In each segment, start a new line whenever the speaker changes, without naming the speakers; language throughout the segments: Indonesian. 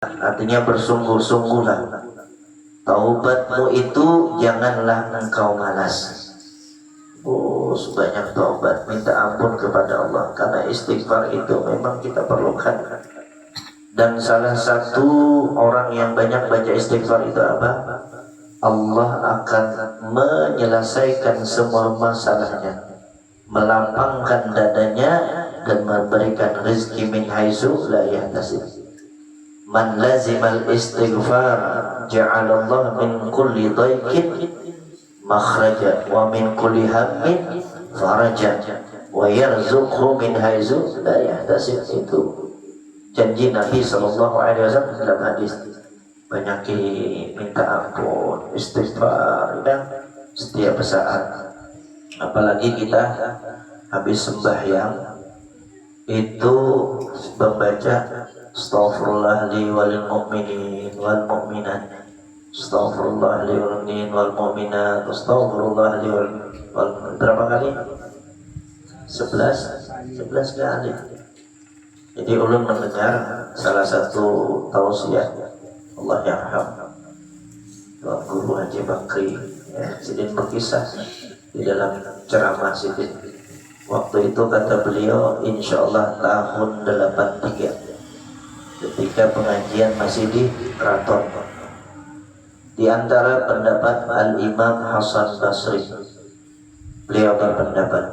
artinya bersungguh-sungguhlah. Taubatmu itu janganlah engkau malas. Sebanyak taubat, minta ampun kepada Allah, karena istighfar itu memang kita perlukan. Dan salah satu orang yang banyak baca istighfar itu apa? Allah akan menyelesaikan semua masalahnya, melapangkan dadanya, dan memberikan rezeki min haitsu la yahtasib. Man lazimal istighfar ja'alallahu min kulli dhaiqin makhraja wa min kulli hammin faraja wa yarzuqhu min haitsu la yahtasib. Itu janji Nabi sallallahu alaihi wasallam dalam hadis. Banyaki minta ampun, istighfar dan setiap saat. Apalagi kita habis sembahyang itu membaca astaghfirullah li walil mu'minin wal mu'minat, astaghfirullah li walil mu'minin wal mu'minat, astaghfirullah li wal berapa kali? 11 kali. Jadi ulun mendengar salah satu tausiah Allah yarham Tuan Guru Haji Bakri Sidin berkisah di dalam ceramah Sidin. Waktu itu kata beliau, insya Allah tahun 83 ketika pengajian masih di Keraton, di antara pendapat Al-Imam Hasan Basri, beliau berpendapat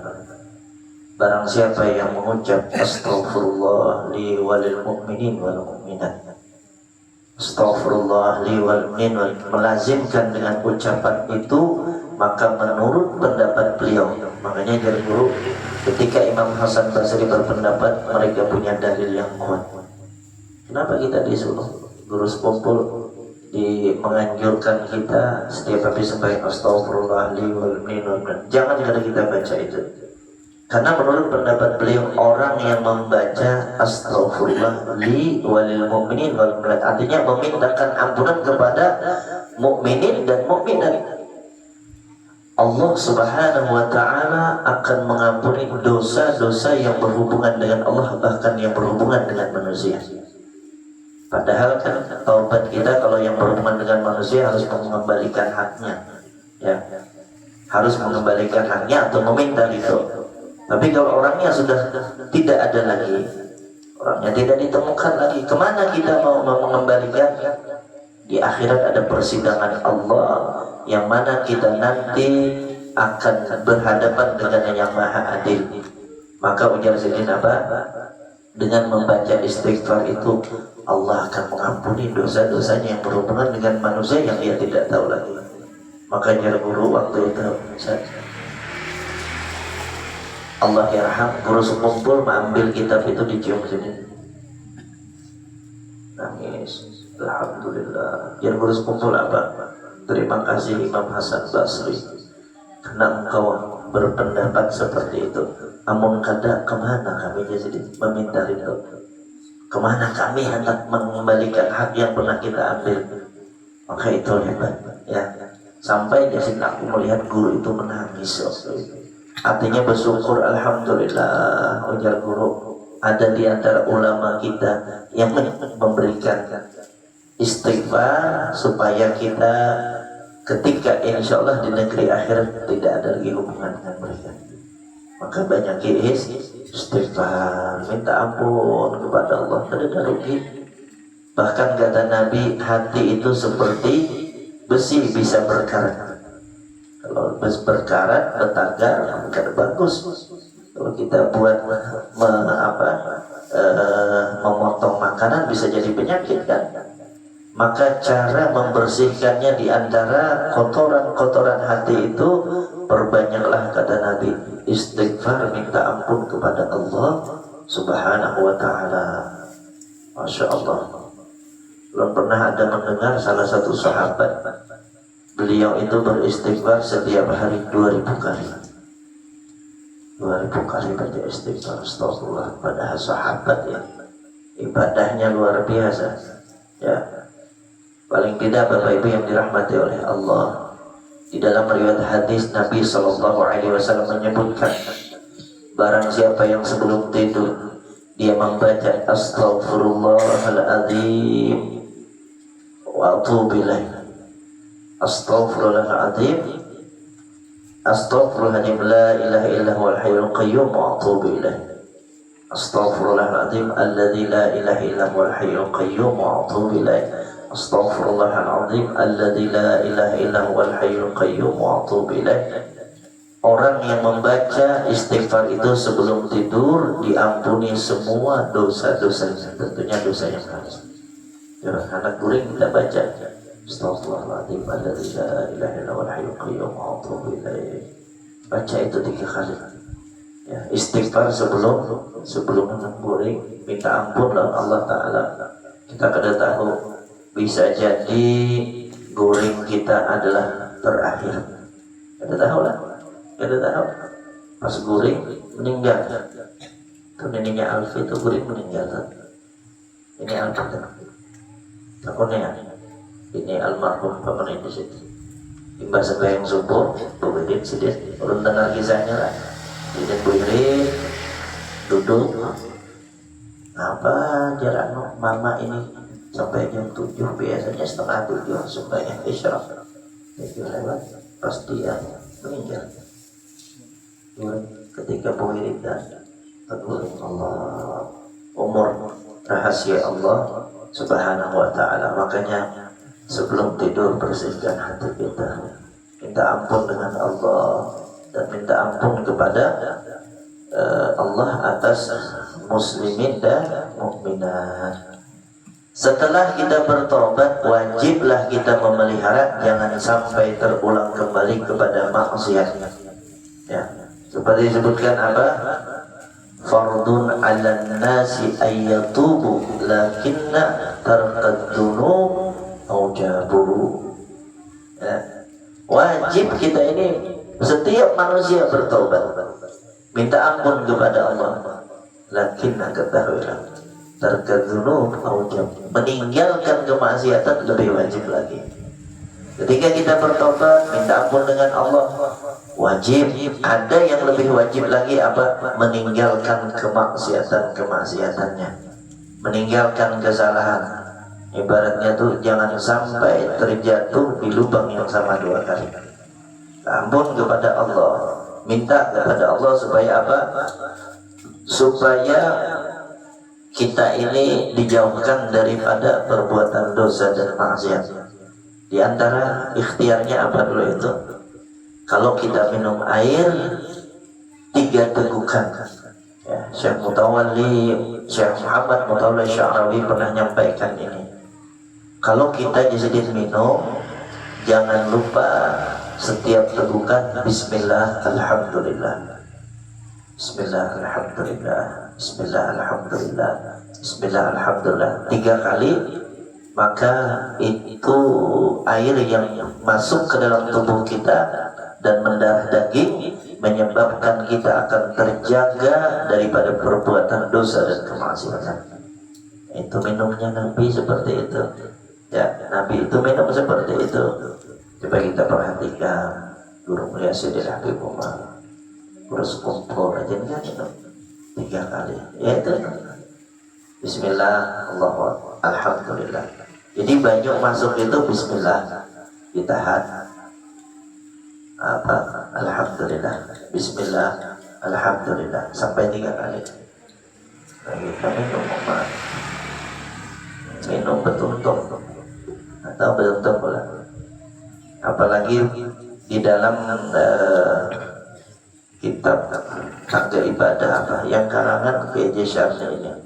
barang siapa yang mengucap astaghfirullah li walil mu'minin wal mu'minat, astaghfirullah li wal mu'minin wal, melazimkan dengan ucapan itu, maka menurut pendapat beliau, makanya dari guru ketika Imam Hasan Basri berpendapat mereka punya dalil yang kuat. Kenapa kita disuruh guru sepumpul menganjurkan kita setiap habis sembahyang astaghfirullah li wal mu'minin wal mu'minat, jangan kada kita baca itu. Karena menurut pendapat beliau, orang yang membaca astaghfirullah li walil mu'minin wal mu'minat artinya memintakan ampunan kepada mukminin dan mukminat, Allah Subhanahu wa ta'ala akan mengampuni dosa-dosa yang berhubungan dengan Allah, bahkan yang berhubungan dengan manusia. Padahal kan taubat kita kalau yang berhubungan dengan manusia harus mengembalikan haknya, ya, harus mengembalikan haknya atau meminta itu. Tapi kalau orangnya sudah tidak ada lagi, orangnya tidak ditemukan lagi, kemana kita mau mengembalikan? Di akhirat ada persidangan Allah, yang mana kita nanti akan berhadapan dengan Yang Maha Adil. Maka ujar Sidin apa? Dengan membaca istighfar itu Allah akan mengampuni dosa-dosanya yang berhubungan dengan manusia yang dia tidak tahu lagi. Makanya guru waktu itu Allah yarham, guru sekumpul mengambil kitab itu dicium sini, nangis. Alhamdulillah. Yang guru sekumpul apa? Terima kasih Imam Hasan Basri, karena engkau berpendapat seperti itu. Namun kada kemana kami jadi meminta itu? Kemana kami hendak mengembalikan hak yang pernah kita ambil? Maka itu hebat, ya. Sampai di sini aku melihat guru itu menangis waktu itu. Artinya bersyukur, alhamdulillah, ujar guru, ada di antara ulama kita yang memberikan istighfar supaya kita ketika insya Allah di negeri akhirat tidak ada lagi hubungan dengan mereka. Maka banyak istighfar, minta ampun kepada Allah, tidak rugi. Bahkan kata Nabi, hati itu seperti besi, bisa berkarat. Kalau besi berkarat, bertagar, kan bagus. Kalau kita buat memotong makanan bisa jadi penyakit kan. Maka cara membersihkannya di antara kotoran-kotoran hati itu, perbanyaklah kata Nabi istighfar, minta ampun kepada Allah Subhanahu wa ta'ala. Masya Allah. Belum pernah ada mendengar salah satu sahabat, beliau itu beristighfar setiap hari 2000 kali. 2000 kali baca istighfar, astagfirullah. Padahal sahabat ya, ibadahnya luar biasa, ya. Paling tidak Bapak Ibu yang dirahmati oleh Allah, di dalam riwayat hadis Nabi SAW menyebutkan, barang siapa yang sebelum tidur dia membaca astaghfirullahaladzim wa atubu ilaih, astaghfirullahaladzim, astaghfirullahaladzim, la ilaha illa huwal hayyul qayyum wa atubu ilaih, astaghfirullahaladzim alladzi la ilaha illa huwal hayyul qayyum wa atubu ilaih, astaghfirullahaladzim alladzi la ilaha illa huwal hayyul qayyum wa atubu ilaih. Orang yang membaca istighfar itu sebelum tidur diampuni semua dosa-dosanya, tentunya dosa yang keras. Jangan anak guring kita baca astaghfirullahaladzim alladzi la ilaha illa huwal hayyul qayyum wa atubu ilaih. Baca itu 3 kali. Ya, istighfar sebelum anak guring, minta ampun lawan Allah Ta'ala. Kita kada tahu, bisa jadi guring kita adalah terakhir. Kada tahu lah. Kada tahu. Pas guring meninggal. Itu neneknya Alfi itu guring meninggal. Ini Alfi. Takutnya ini almarhum Bapak di situ. Imbas sebayang subuh, Bukidin sedih. Belum dengar kisahnya lah. Jadi Bukidin duduk. Apa jarak mama ini sampai jam 7, biasanya setengah 7 sembahyang isyraq. Itu lewat pas dia meninggal. Ketika Bukidin tegur Allah, umur rahasia Allah Subhanahu wa ta'ala. Makanya sebelum tidur bersihkan hati kita, minta ampun dengan Allah dan minta ampun kepada Allah atas muslimin dan mukminat. Setelah kita bertobat, wajiblah kita memelihara jangan sampai terulang kembali kepada maksiat. Ya, seperti disebutkan apa? Fardun 'alan nasi ayyatubu lakinna tarkad dzunub aujabu. Ya. Wajib kita ini, setiap manusia bertobat, minta ampun kepada Allah. Lakinna, ketahuilah, tarkad dzunub aujabu, meninggalkan kemaksiatan lebih wajib lagi. Ketika kita bertobat, minta ampun dengan Allah, wajib. Ada yang lebih wajib lagi apa? Meninggalkan kemaksiatannya, meninggalkan kesalahan. Ibaratnya tuh jangan sampai terjatuh di lubang yang sama 2 kali. Ampun kepada Allah, minta kepada Allah supaya apa? Supaya kita ini dijauhkan daripada perbuatan dosa dan maksiat. Di antara ikhtiarnya apa dulu itu? Kalau kita minum air 3 tegukan. Ya, Syekh Muhammad Mutawalli Sya'rawi pernah nyampaikan ini. Kalau kita jadi minum, jangan lupa setiap tegukan Bismillah alhamdulillah, Bismillah alhamdulillah, Bismillah alhamdulillah, Bismillah alhamdulillah 3 kali. Maka itu air yang masuk ke dalam tubuh kita dan mendarah daging, menyebabkan kita akan terjaga daripada perbuatan dosa dan kemaksiatan. Itu minumnya Nabi seperti itu. Ya, Nabi itu minum seperti itu. Coba kita perhatikan Guru Mulia Syedil Habib Umar, terus kumpul aja kan minum 3 kali. Ya itu Bismillah, Allahu alhamdulillah. Jadi banyak masuk itu Bismillah, ditahan apa? Alhamdulillah, Bismillah, alhamdulillah sampai 3 kali. Nah, kita minum betul-betul atau betul-betul pula. Apalagi di dalam kitab tangga ibadah apa yang karangan PJ Syarni ini,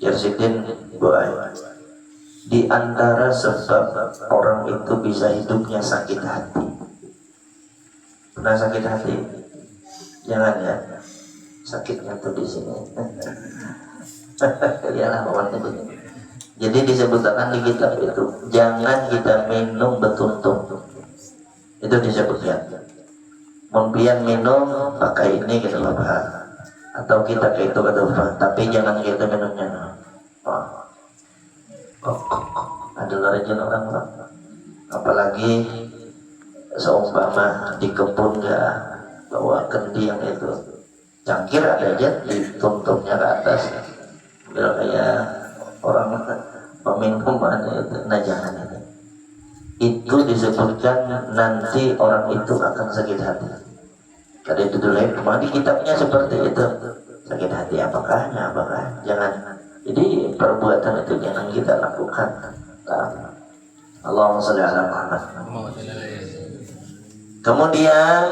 Yarsidin Buai. Di antara sebab orang itu bisa hidupnya sakit hati. Pernah sakit hati? Jangan ya. Sakitnya tuh di sini. Iyalah awalnya begini. Jadi disebutkan di kitab itu, jangan kita minum betuntun. Itu disebutkan. Mempian minum pakai ini gitu apa? Atau kita kayak itu kata apa? Tapi jangan kita minumnya. Ada rajin orang, apalagi seumpama di kebun ya bawa kendi yang itu cangkir ada aja dituntupnya ke atas, Biar kayak orang peminum ada itu, nah jangan itu. Itu disebutkan nanti orang itu akan sakit hati. Karena itu dulu kemarin kitabnya seperti itu. Sakit hati apakah? Jangan. Jadi perbuatan itu jangan kita lakukan. Allahumma sholli ala Muhammad. Kemudian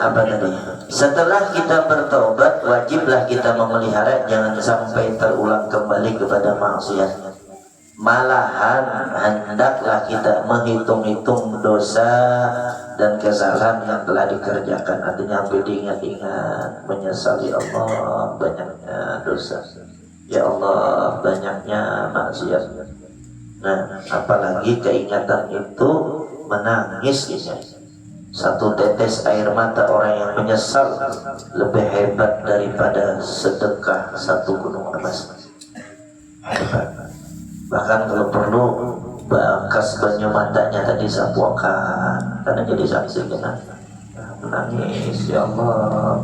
apa tadi? Setelah kita bertobat, wajiblah kita memelihara jangan sampai terulang kembali kepada maksiat. Malahan hendaklah kita menghitung-hitung dosa dan kesalahan yang telah dikerjakan. Artinya sampai diingat-ingat, menyesali Allah banyaknya dosa. Ya Allah banyaknya maksiat. Nah, apalagi keingatan itu menangis ini. Satu tetes air mata orang yang menyesal lebih hebat daripada sedekah satu gunung emas. Bahkan kalau perlu bakas banyu matanya tadi sapuakan karena jadi saksi kena menangis. Ya Allah